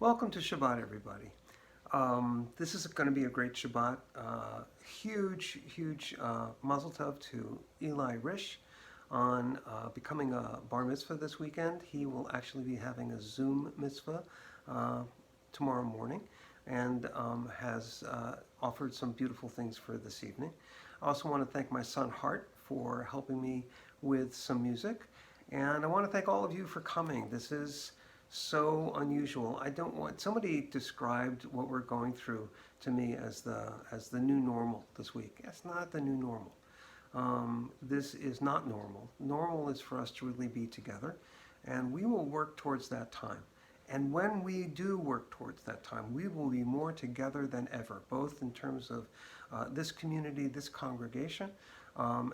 Welcome to Shabbat, everybody. This is going to be a great Shabbat. Huge mazel tov to Eli Rish on becoming a bar mitzvah this weekend. He will actually be having a Zoom mitzvah tomorrow morning and has offered some beautiful things for this evening. I also want to thank my son Hart for helping me with some music. And I want to thank all of you for coming. This is so unusual. Somebody described what we're going through to me as the new normal this week. It's not the new normal. This is not normal. Normal is for us to really be together, and we will work towards that time. And when we do work towards that time, we will be more together than ever, both in terms of this community, this congregation,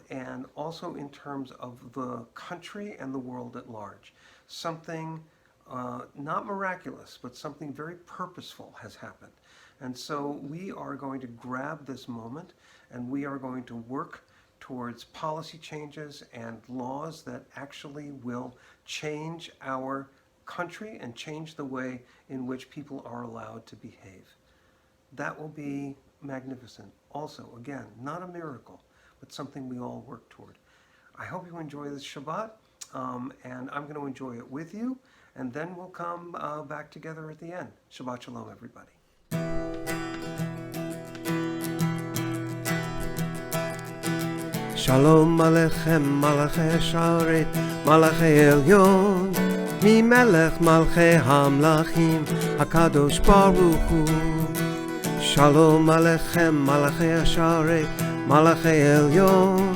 and also in terms of the country and the world at large. Something not miraculous, but something very purposeful has happened. And so we are going to grab this moment and we are going to work towards policy changes and laws that actually will change our country and change the way in which people are allowed to behave. That will be magnificent. Also, again, not a miracle, but something we all work toward. I hope you enjoy this Shabbat, and I'm going to enjoy it with you, and then we'll come back together at the end. Shabbat Shalom, everybody. Shalom Aleichem, Malachei Sharet, Malachei Elyon, Mi Melech Malchei Hamlachim, HaKadosh Baruch Hu. Shalom Aleichem, Malachei Sharet, Malachei Elyon,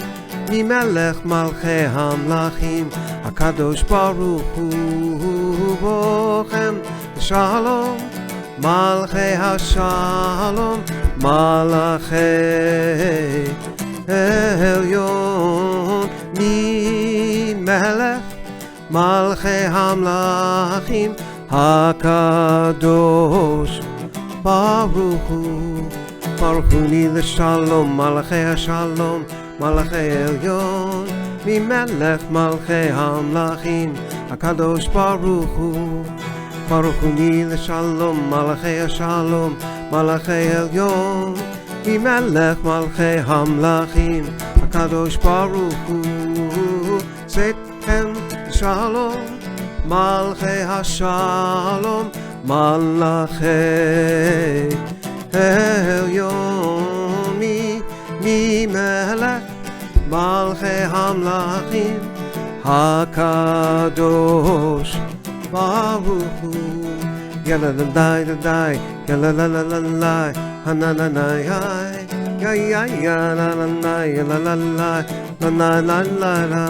Mi Melech Malchei Hamlachim, HaKadosh Baruch Hu. Bochem Shalom, Malchei HaShalom, Malachei Elyon, Mi Melech Malchei Hamlachim, HaKadosh Baruch Hu. Baruch Hu Li L'Shalom, Malachei HaShalom, Malachei Elyon, Mi Melech Malchei Hamlachim, HaKadosh Baruch Hu. Baruch Hu Li L'Shalom, Malachei HaShalom, Malachei Elyon, Mi Melech Malchei Hamlachim, HaKadosh Baruch Hu. Zethem Shalom, Malchei HaShalom, Malachei Elyon, Mi Melech Malchei Hamlachim, HaKadosh Baruch Hu. Yalla la la la, yalla la la la la, hananai, ya ya ya la la la, yalla la la, la la la la la,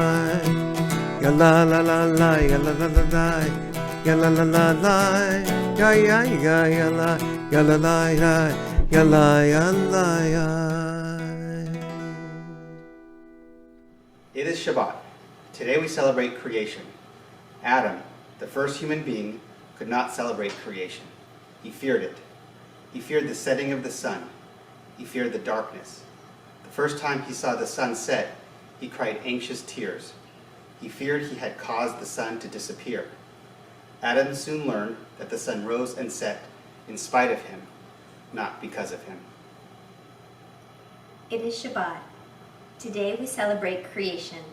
yalla la la la, yalla la la la, yalla la la la, ya ya ya yalla, yalla la la, yalla yalla ya. It is Shabbat. Today we celebrate creation. Adam, the first human being, could not celebrate creation. He feared it. He feared the setting of the sun. He feared the darkness. The first time he saw the sun set, he cried anxious tears. He feared he had caused the sun to disappear. Adam soon learned that the sun rose and set in spite of him, not because of him. It is Shabbat. Today we celebrate creation.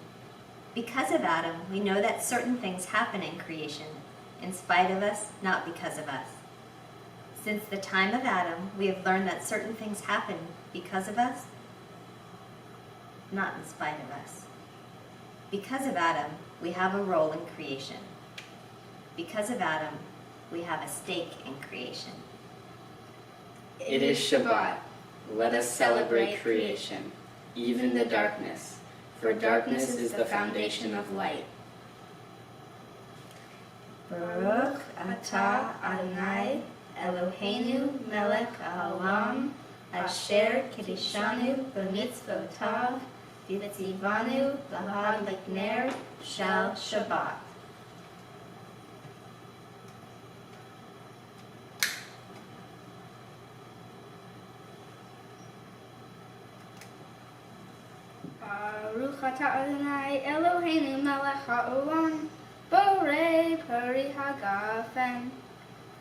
Because of Adam, we know that certain things happen in creation, in spite of us, not because of us. Since the time of Adam, we have learned that certain things happen because of us, not in spite of us. Because of Adam, we have a role in creation. Because of Adam, we have a stake in creation. It is Shabbat. Let us celebrate creation, even the darkness, for darkness is the foundation of light. Baruch atah Adonai Eloheinu melech haolam asher kiddushanu b'mitzvotav v'tzivanu l'hadlik ner shel Shabbat. Baruch atah Adonai Eloheinu melech haolam borei peri hagafen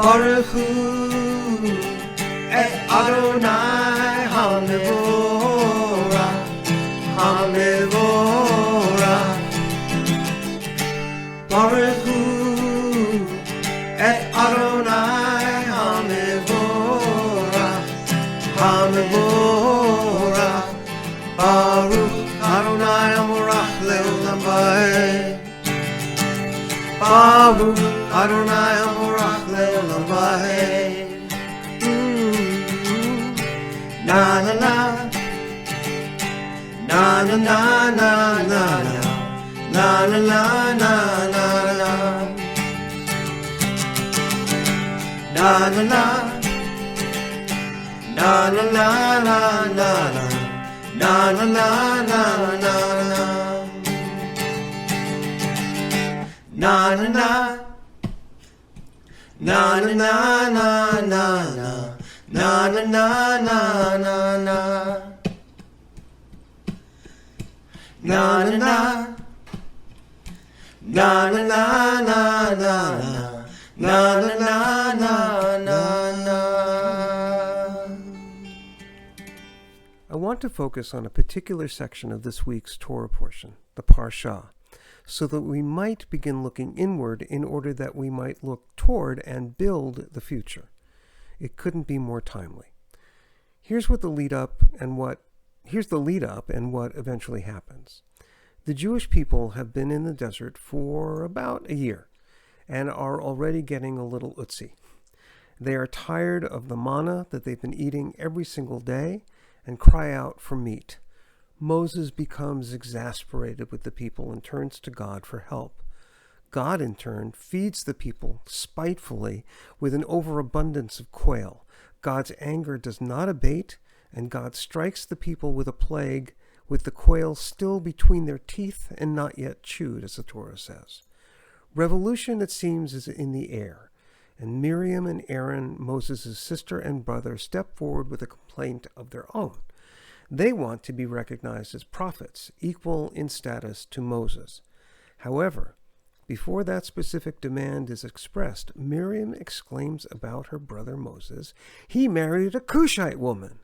Baruch Hu et Adonai HaMevorach, HaMevorach. Baruch Hu et Adonai HaMevorach, HaMevorach. Baruch Adonai HaMorach Le'olam Va'ed. Baruch Adonai HaMorach Le'olam Va'ed. Na na na, na na na na na na, na na na na na na, na na na, na na na na na na, na na na na na na. Na na na, na na na na na na, na na na na na na, na na na, na na na na na na, na na na na na. I want to focus on a particular section of this week's Torah portion, the Parsha, so that we might begin looking inward in order that we might look toward and build the future. It couldn't be more timely. Here's the lead up and what eventually happens. The Jewish people have been in the desert for about a year and are already getting a little utsy. They are tired of the manna that they've been eating every single day and cry out for meat. Moses becomes exasperated with the people and turns to God for help. God, in turn, feeds the people spitefully with an overabundance of quail. God's anger does not abate, and God strikes the people with a plague, with the quail still between their teeth and not yet chewed, as the Torah says. Revolution, it seems, is in the air, and Miriam and Aaron, Moses' sister and brother, step forward with a complaint of their own. They want to be recognized as prophets, equal in status to Moses. However, before that specific demand is expressed, Miriam exclaims about her brother Moses, "He married a Cushite woman."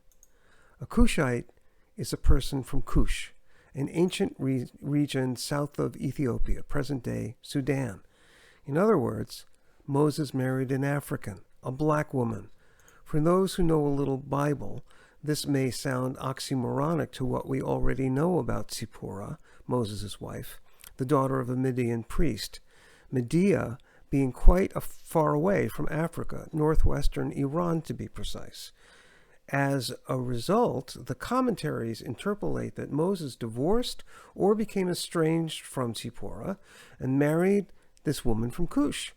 A Cushite is a person from Cush, an ancient region south of Ethiopia, present-day Sudan. In other words, Moses married an African, a black woman. For those who know a little Bible, this may sound oxymoronic to what we already know about Zipporah, Moses' wife, the daughter of a Midian priest, Media being quite far away from Africa, northwestern Iran to be precise. As a result, the commentaries interpolate that Moses divorced or became estranged from Zipporah and married this woman from Cush,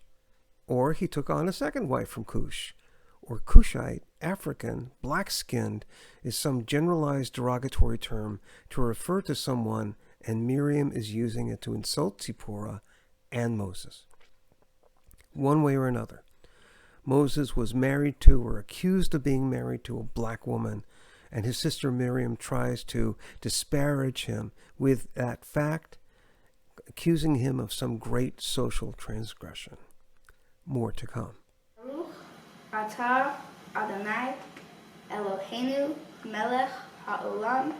or he took on a second wife from Cush, or Cushite, African, black-skinned is some generalized derogatory term to refer to someone, and Miriam is using it to insult Zipporah and Moses. One way or another, Moses was married to or accused of being married to a black woman, and his sister Miriam tries to disparage him with that fact, accusing him of some great social transgression. More to come. Baruch atah Adonai Eloheinu melech haolam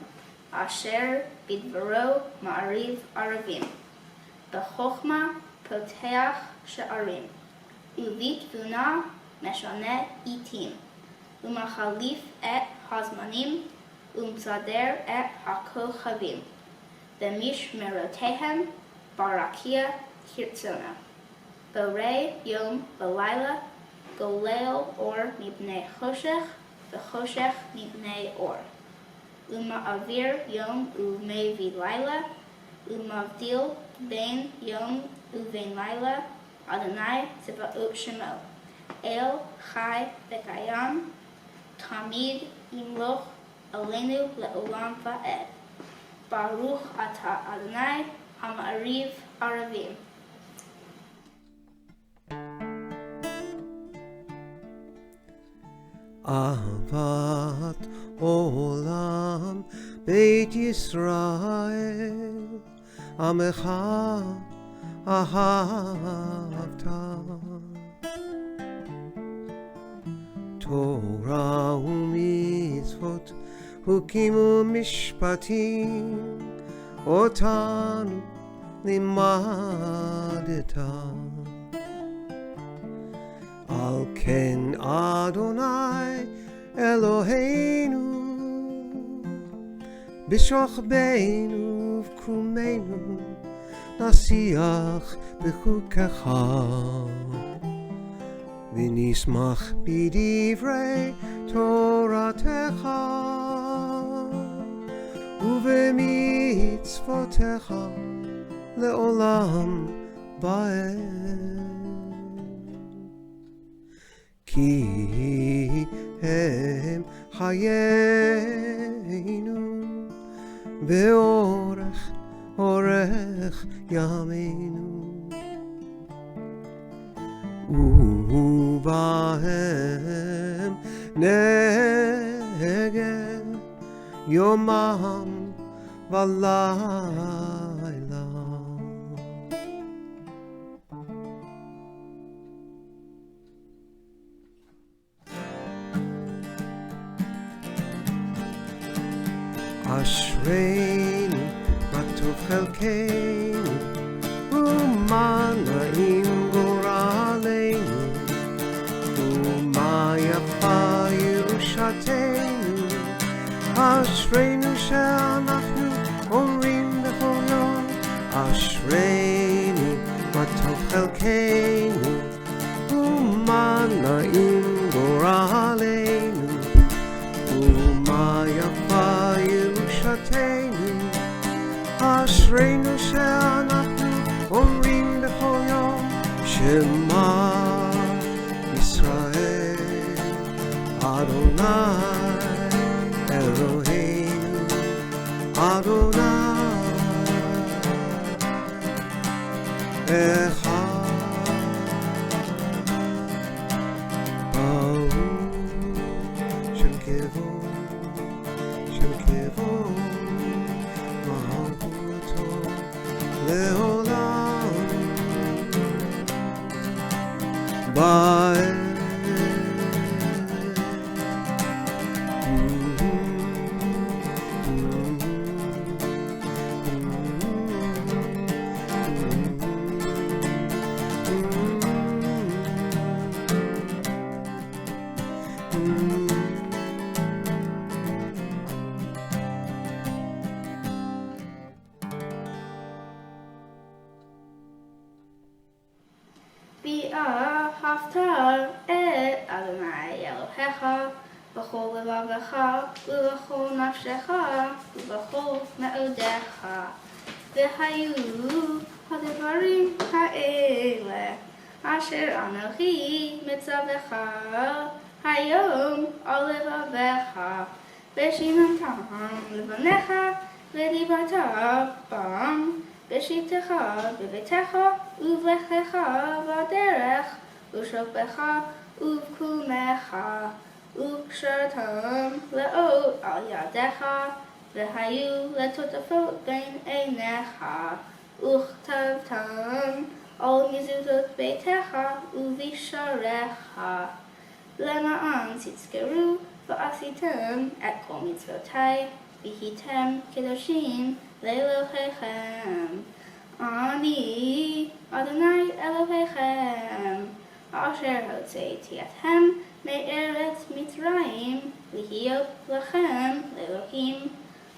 asher bidvaro ma'ariv aravim b'chochma poteach she'arim uvitvuna meshoneh itim umachalif et hazmanim umsader et hakochavim b'mishmerotehem barakia kirtzona Borei Yom Balayla, Golel Or Mibnei Choshech, V'Choshech Mibnei Or. Avir Yom Umevi Laila, Umavdil Ben Yom Uvein Laila, Adonai Tzevaot Shemo. El Chai V'Kayam, Tamid Imloch Aleinu Le'olam Va'ed. Baruch Atah Adonai Ha'ma'ariv Aravim. Ahavat Olam Beit Yisrael Amecha Ahavta תורה ומצוות, חוקים ומשפטים, אותנו לימדת. על כן אדוני אלוהינו, בשוכבנו ובקומנו, נשיח בחוקך, ונשמח בדברי תורתך, ובמצוותיך לעולם ועד. כי הם חיינו באורך ימינו, ובהם נגד יומם ולילה. אשרינו מה טוב חלקנו, ומה נעים גורלנו, ומה יפה ירושתנו. אשרינו שאנחנו אומרים בכל יום, אשרינו מה טוב חלקנו, ומה נעים גורלנו, ומה יפה ירושתנו. אשרינו שאנחנו אומרים בכל יום, שמע ישראל אדוני אלוהינו, אדוני אחד. ברוך שם כבוד, שם כבוד, מלכותו לעולם. בעת ואהבת את אדוני אלוהיך בכל לבבך ובכל נפשך ובכל מאודיך. והיו הדברים האלה אשר אנוכי מצווך היום על לבבך, ושיננתם לבניך ודיברת בם בשבתך בביתך ובלכתך בדרך ושוכבך ובקומך, וקשרתם לאות על ידיך, והיו לטוטפות בין עיניך, וכתבתם על מזוזות ביתך ובשעריך, למען תזכרו ועשיתם את כל מצוותי, והייתם קדושים לאלוהיכם. אני אדוני אלוהיכם, אשר הוצאתי אתכם מארץ מצרים להיות לכם לאלוהים.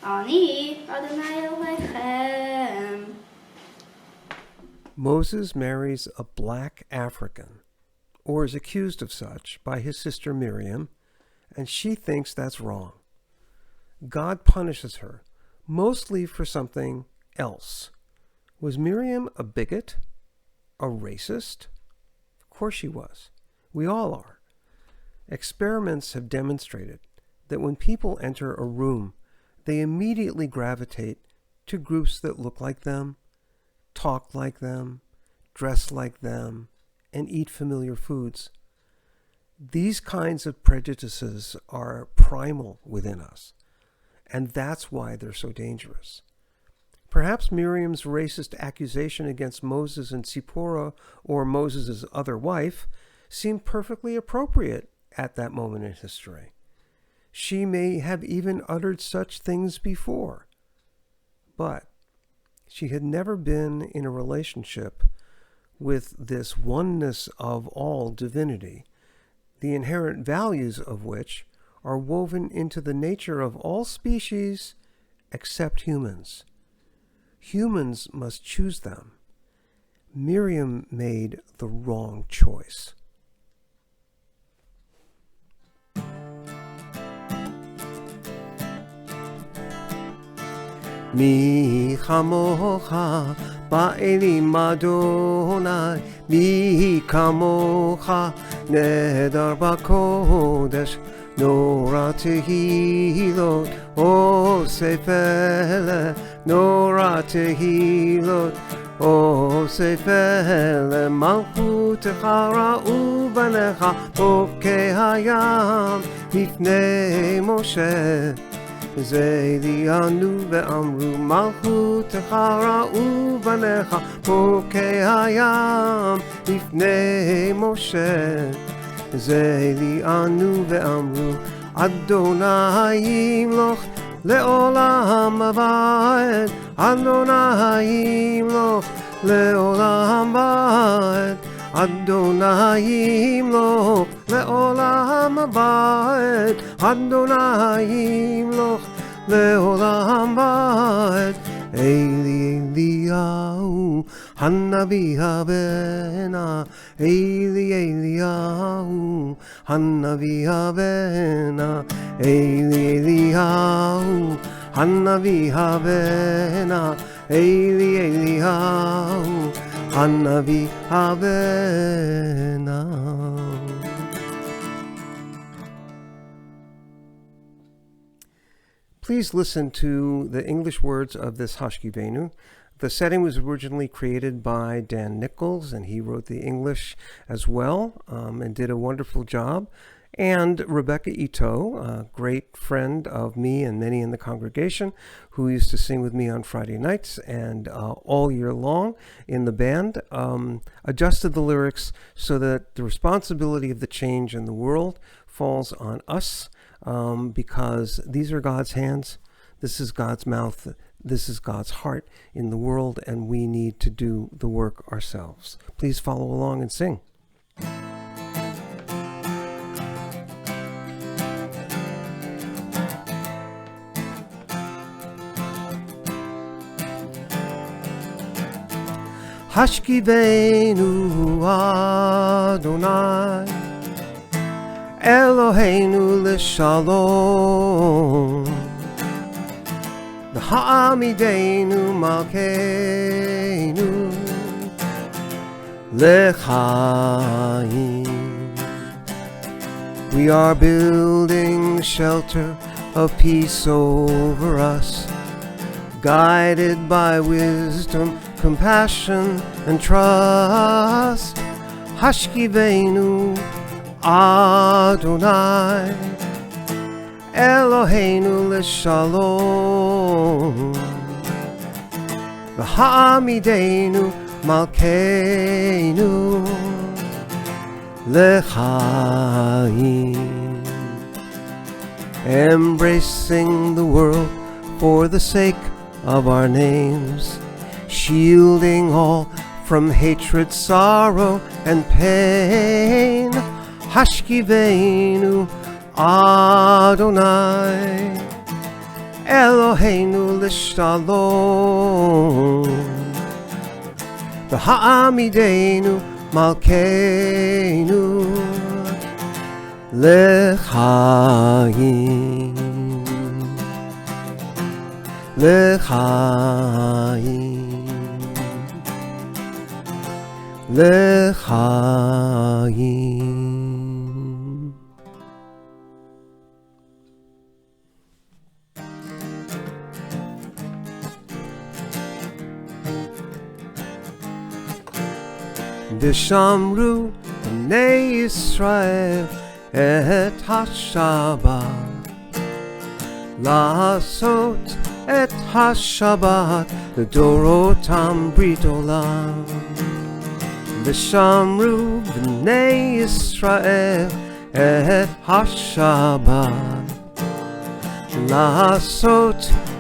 אני אדוני אלוהיכם. Moses marries a black African, or is accused of such by his sister Miriam, and she thinks that's wrong. God punishes her, mostly for something else. Was Miriam a bigot? A racist? Of course she was. We all are. Experiments have demonstrated that when people enter a room, they immediately gravitate to groups that look like them, talk like them, dress like them, and eat familiar foods. These kinds of prejudices are primal within us, and that's why they're so dangerous. Perhaps Miriam's racist accusation against Moses and Zipporah, or Moses' other wife, seemed perfectly appropriate at that moment in history. She may have even uttered such things before, but she had never been in a relationship with this oneness of all divinity, the inherent values of which are woven into the nature of all species except humans. Humans must choose them. Miriam made the wrong choice. Mi chamocha ba'elim Adonai, mi kamocha nedar b'kodesh, nora tehilot osefele, nora tehilot osefele, malchutecha ra'u banecha bokei hayam mifnei Moshe. Zelianu ve'amru malchutecha ra'u banecha bokei hayam lifnei Moshe. Zelianu ve'amru Adonai yimloch le'olam abad, Adonai yimloch le'olam abad, Adonai yimloch le'olam abad, Adonai yimloch le'olam abad. Eli Eliyahu Hanavi Havena, Eli Eliyahu Hanavi Havena, Eli Eliyahu Hanavi Havena, Eli Eliyahu Hanavi Havena. Please listen to the English words of this Hashkivenu. The setting was originally created by Dan Nichols, and he wrote the English as well, and did a wonderful job. And Rebecca Ito, a great friend of me and many in the congregation, who used to sing with me on Friday nights and all year long in the band, adjusted the lyrics so that the responsibility of the change in the world falls on us, because these are God's hands, this is God's mouth, this is God's heart in the world, and we need to do the work ourselves. Please follow along and sing. Hashkivenu Adonai Eloheinu l'shalom, V'ha'amidenu malkeinu l'chaim. We are building shelter of peace over us, guided by wisdom, compassion, and trust. Hashkivenu Adonai Eloheinu l'shalom, V'ha'amidenu malkeinu l'chaim. Embracing the world for the sake of our names, shielding all from hatred, sorrow, and pain. Hashkivenu Adonai Eloheinu l'shalom, V'ha'amidenu malkeinu l'chaim, l'chaim, l'chaim. V'shamru b'nei Yisrael et ha-Shabbat, la'asot et ha-Shabbat l'dorotam brit olam. V'shamru b'nei Yisrael את השבת, לעשות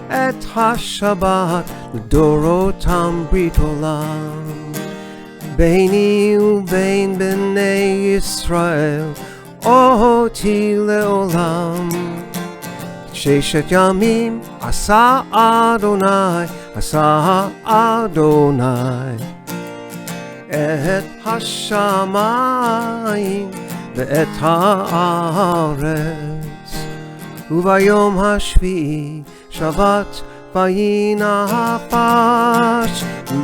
את השבת לדורותם ברית עולם. ביני ובין בני ישראל אותי לעולם. ששת ימים עשה אדוני, עשה אדוני את השמיים ואת הארץ, וביום השביעי שבת וינפש,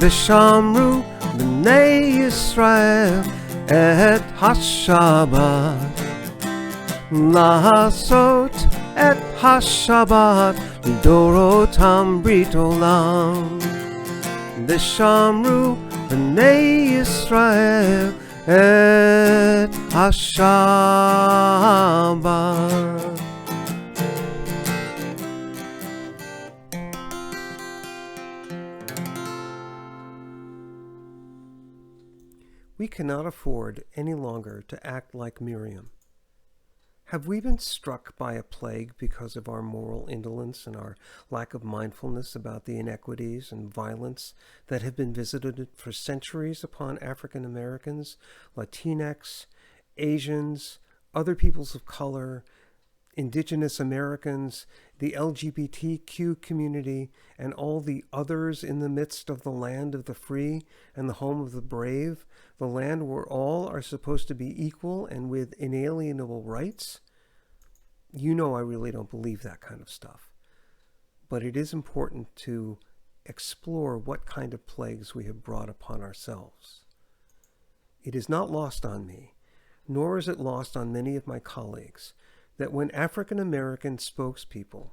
ושמרו בני ישראל את השבת, לעשות את השבת לדורותם ברית עולם. ושמרו בני ישראל את השבת. We cannot afford any longer to act like Miriam. Have we been struck by a plague because of our moral indolence and our lack of mindfulness about the inequities and violence that have been visited for centuries upon African Americans, Latinx, Asians, other peoples of color, Indigenous Americans, the LGBTQ community, and all the others in the midst of the land of the free and the home of the brave, the land where all are supposed to be equal and with inalienable rights? You know I really don't believe that kind of stuff. But it is important to explore what kind of plagues we have brought upon ourselves. It is not lost on me, nor is it lost on many of my colleagues, that when African American spokespeople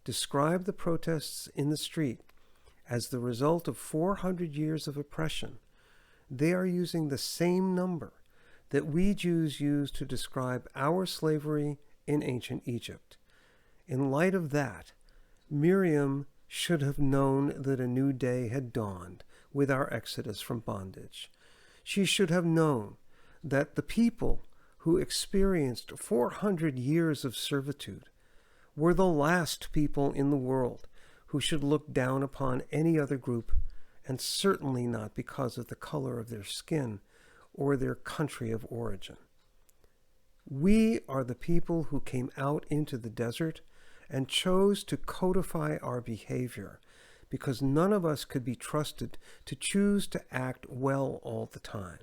describe the protests in the street as the result of 400 years of oppression, they are using the same number that we Jews use to describe our slavery in ancient Egypt. In light of that, Miriam should have known that a new day had dawned with our exodus from bondage. She should have known that the people who experienced 400 years of servitude were the last people in the world who should look down upon any other group, and certainly not because of the color of their skin or their country of origin. We are the people who came out into the desert and chose to codify our behavior because none of us could be trusted to choose to act well all the time.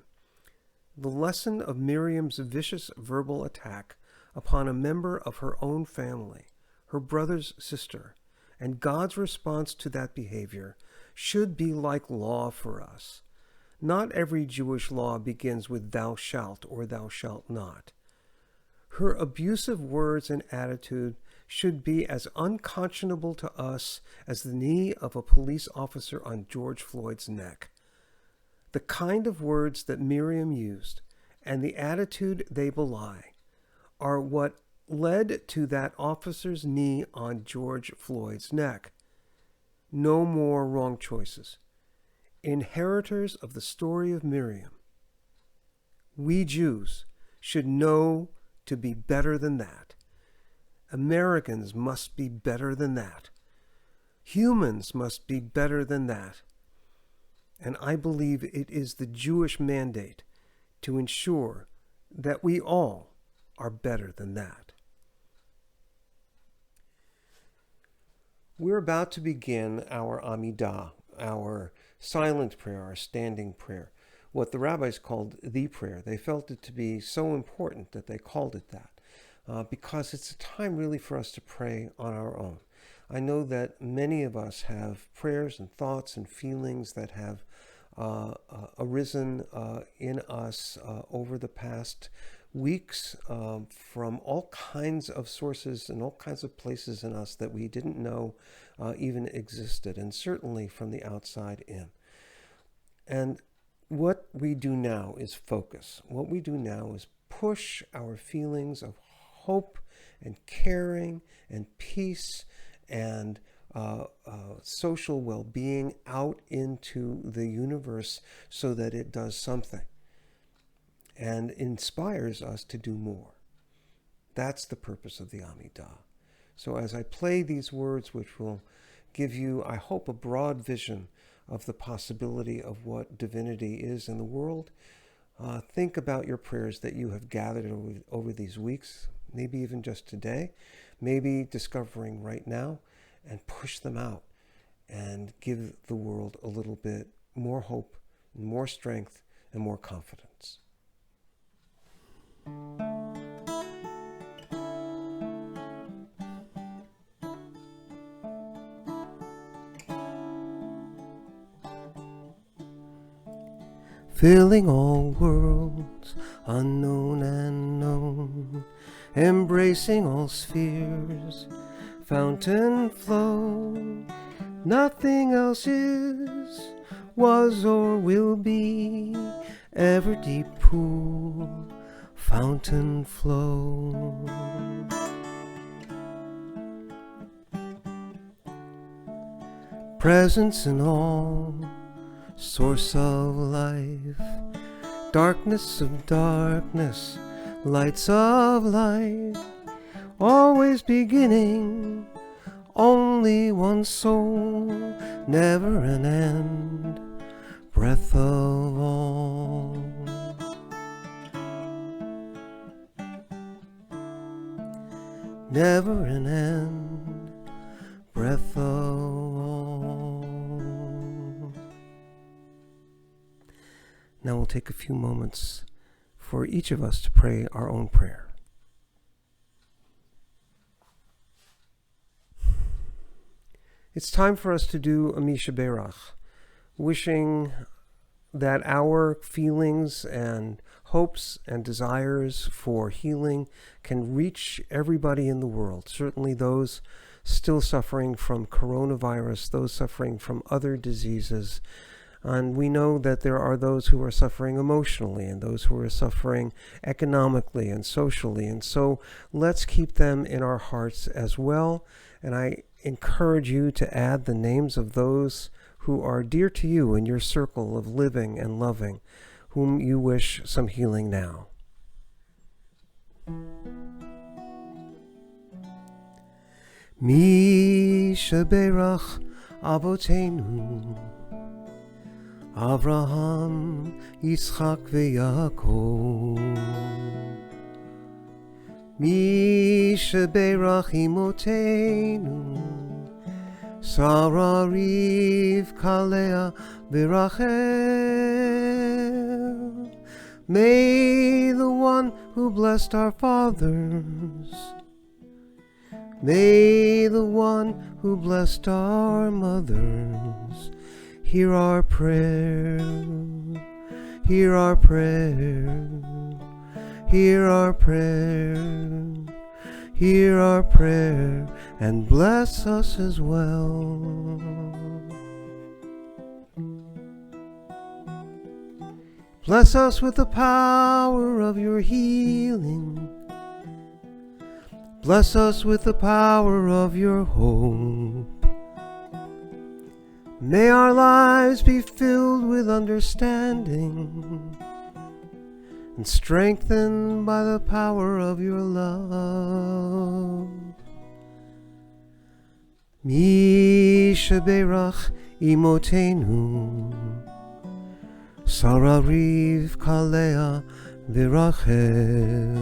The lesson of Miriam's vicious verbal attack upon a member of her own family, her brother's sister, and God's response to that behavior should be like law for us. Not every Jewish law begins with thou shalt or thou shalt not. Her abusive words and attitude should be as unconscionable to us as the knee of a police officer on George Floyd's neck. The kind of words that Miriam used and the attitude they belie are what led to that officer's knee on George Floyd's neck. No more wrong choices. Inheritors of the story of Miriam, we Jews should know to be better than that. Americans must be better than that. Humans must be better than that. And I believe it is the Jewish mandate to ensure that we all are better than that. We're about to begin our Amidah, our silent prayer, our standing prayer, what the rabbis called the prayer. They felt it to be so important that they called it that, because it's a time really for us to pray on our own. I know that many of us have prayers and thoughts and feelings that have arisen in us over the past weeks from all kinds of sources and all kinds of places in us that we didn't know even existed, and certainly from the outside in. And what we do now is focus. What we do now is push our feelings of hope and caring and peace and social well-being out into the universe so that it does something and inspires us to do more. That's the purpose of the Amidah. So as I play these words, which will give you, I hope, a broad vision of the possibility of what divinity is in the world, think about your prayers that you have gathered over these weeks, maybe even just today, maybe discovering right now, and push them out and give the world a little bit more hope, more strength, and more confidence. Filling all worlds, unknown and known, embracing all spheres, fountain flow. Nothing else is, was or will be, ever deep pool, fountain flow. Presence in all, source of life, darkness of darkness, lights of light, always beginning, only one soul, never an end, breath of all. Never an end, breath of all. Now we'll take a few moments for each of us to pray our own prayer. It's time for us to do a Misha Berach, wishing that our feelings and hopes and desires for healing can reach everybody in the world, certainly those still suffering from coronavirus, those suffering from other diseases. And we know that there are those who are suffering emotionally and those who are suffering economically and socially. And so let's keep them in our hearts as well. And I encourage you to add the names of those who are dear to you in your circle of living and loving, whom you wish some healing now. Misha Berach Avotenu Avraham, Yitzchak veYaakov. Misha Berach Imotenu, Sarah, Rivka, Leah, Rachel. May the one who blessed our fathers, may the one who blessed our mothers, hear our prayer, hear our prayer, hear our prayer, hear our prayer, and bless us as well. Bless us with the power of your healing. Bless us with the power of your hope. May our lives be filled with understanding and strengthened by the power of your love. Misha Berach Imotenu, Sarah, Rivka, Leah, Rachel.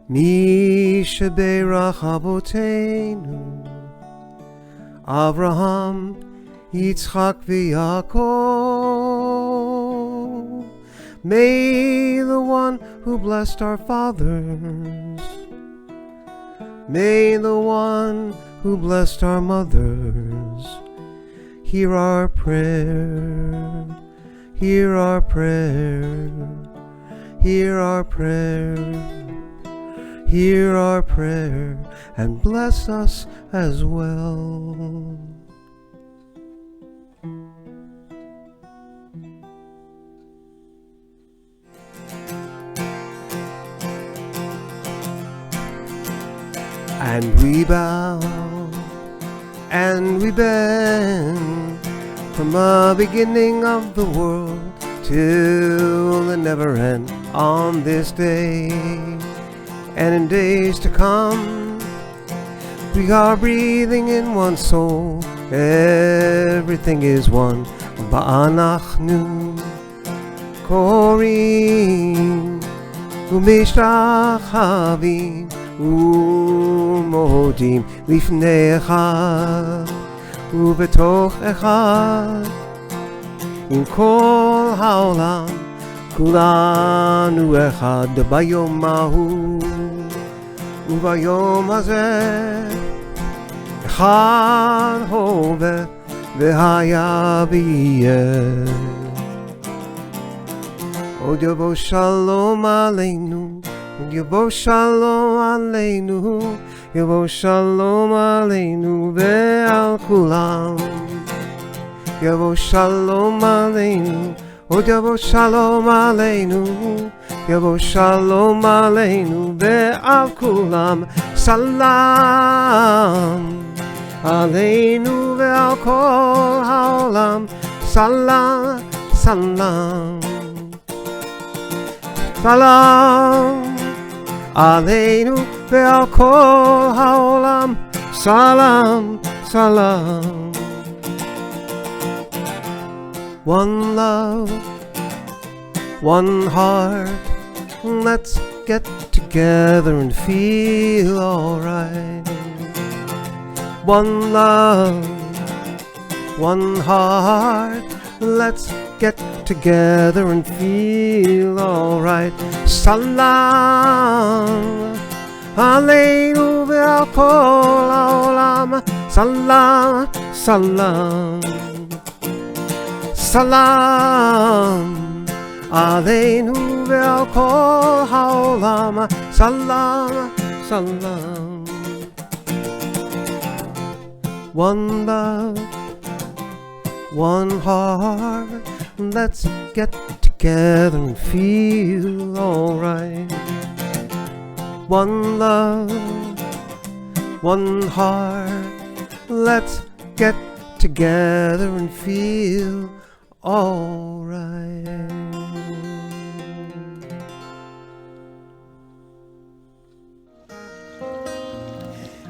Misha Berach Avotenu, Avraham, Yitzchak veYaakov. May the one who blessed our fathers, may the one who blessed our mothers, hear our prayer, hear our prayer, hear our prayer, hear our prayer, and bless us as well. And we bow and we bend from the beginning of the world till the never end on this day. and in days to come. We are breathing in one soul, everything is one. Ba'anachnu korim u'mishtachavim u'modim lifnei echad u'betoch echad עם כל העולם כולנו אחד ביום ההוא וביום הזה אחד הווה והיה ויהיה. עוד יבוא שלום עלינו, עוד יבוא שלום עלינו, יבוא שלום עלינו ועל כולם. יבוא שלום עלינו, עוד יבוא שלום עלינו, יבוא שלום עלינו ועל כולם. סלם עלינו ועל כל העולם, סלם, סלם. סלם עלינו ועל כל העולם, סלם, סלם. One love, one heart, let's get together and feel alright. One love, one heart, let's get together and feel alright. Salam Aleinu ve'al kol ha'olam, Salam, Salam. Salam Aleinu ve'al kol ha'olam, Salam, Salam. One love, one heart, let's get together and feel alright. One love, one heart, let's get together and feel alright.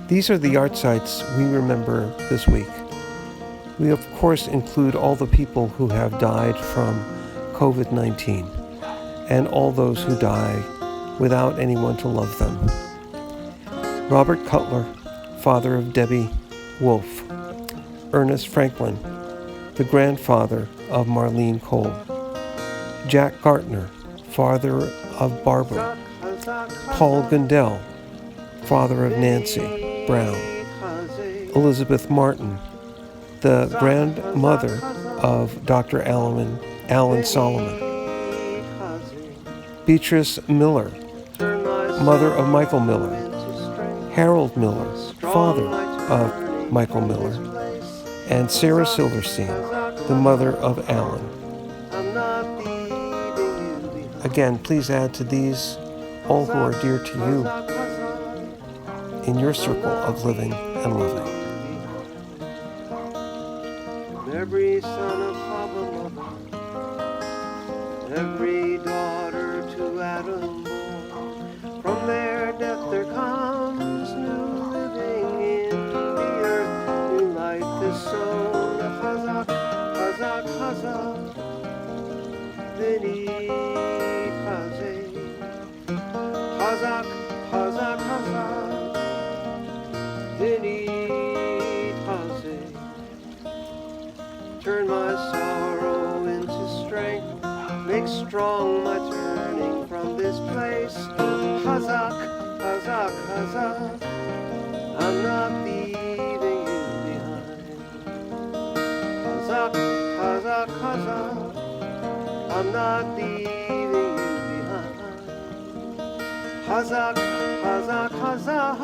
These are the art sites we remember this week. We of course include all the people who have died from COVID-19 and all those who die without anyone to love them. Robert Cutler, father of Debbie Wolfe. Ernest Franklin, the grandfather of Marlene Cole. Jack Gartner, father of Barbara. Paul Gundel, father of Nancy Brown. Elizabeth Martin, the grandmother of Dr. Alan Solomon. Beatrice Miller, mother of Michael Miller. Harold Miller, father of Michael Miller. And Sarah Silverstein, the mother of Alan. Again, please add to these all who are dear to you in your circle of living and loving. Every son of Papa, every daughter to Adam born, from their death there comes new living in the earth, new life is sown. Chazak, chazak, chazak, v'ni chazek. Chazak, chazak, chazak, v'ni chazek. Turn my sorrow into strength, make strong my turning from this place. Chazak, chazak, chazak, I'm not leaving you behind. Chazak, chazak, chazak, I'm not leaving you behind. Chazak, chazak, chazak,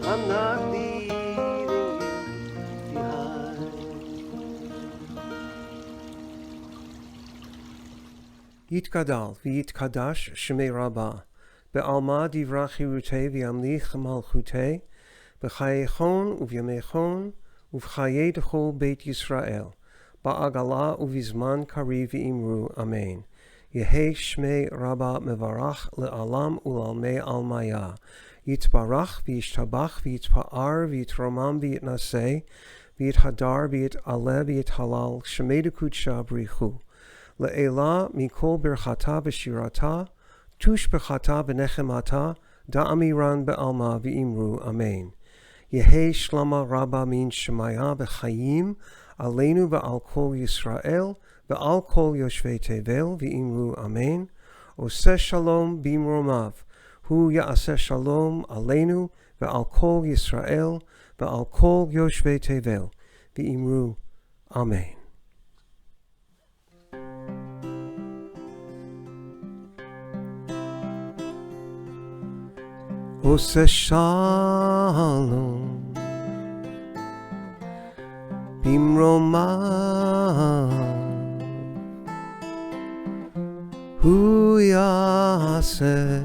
I'm not leaving you behind. Yitgadal v'yitkadash shemei Rabbah, be'alma divra chirutei v'yamlich malchutei, b'chayechon u'vyamechon u'v'chayei dechol Beit Yisrael, ba'agala u'vizman kari v'imru, Amen. Yehi Shmei Rabba Mevarach Le'alam Ulalmei Almaya. Yitbarach v'yishtabach v'yitpa'ar v'yitromam v'yitnaseh v'yithadar v'yitaleh v'yithalal Shemei Kudsha Brichu. Le'ela mikol berchata v'shirata tush berchata v'nechemata da'amiran be'alma v'imru Amen. Yehi Shlama Rabba min Shemaya v'chayim Aleinu v'al kol Yisrael v'al kol Yoshvei Tevel v'imru Amen. Oseh Shalom bimromav Hu Ya'aseh Shalom Aleinu v'al kol Yisrael v'al kol Yoshvei Tevel v'imru Amen. Oseh Shalom Bimromav Hu Ya'aseh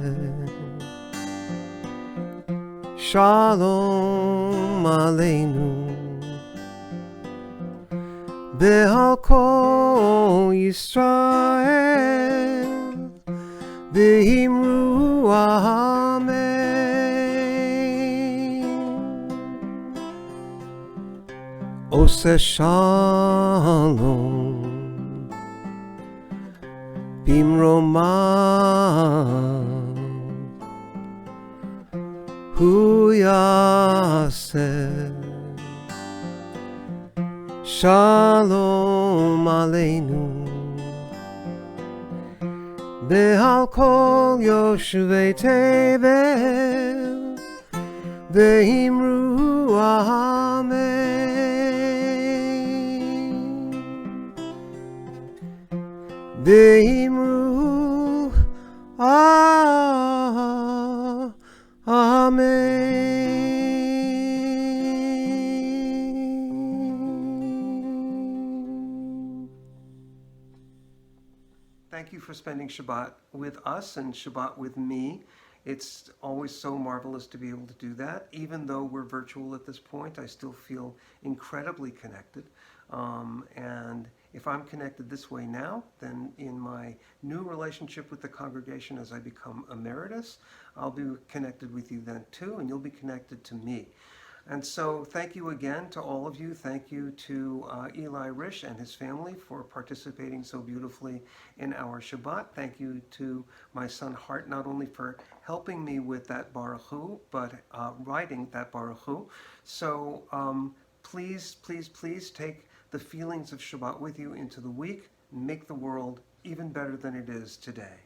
Shalom Aleinu Ve'al kol Yisrael Ve'imru Amen. Oseh Shalom Bimromav Hu Ya'aseh Shalom Aleinu Ve'al kol Yoshvei Tevel Ve'imru Amen. Ve'imru Amen. Thank you for spending Shabbat with us and Shabbat with me. It's always so marvelous to be able to do that. Even though we're virtual at this point, I still feel incredibly connected. And if I'm connected this way now, then in my new relationship with the congregation as I become emeritus, I'll be connected with you then too, and you'll be connected to me. And so thank you again to all of you. Thank you to Eli Rish and his family for participating so beautifully in our Shabbat. Thank you to my son Hart, not only for helping me with that Baruch Hu, but writing that Baruch Hu. So please, please, please take the feelings of Shabbat with you into the week and make the world even better than it is today.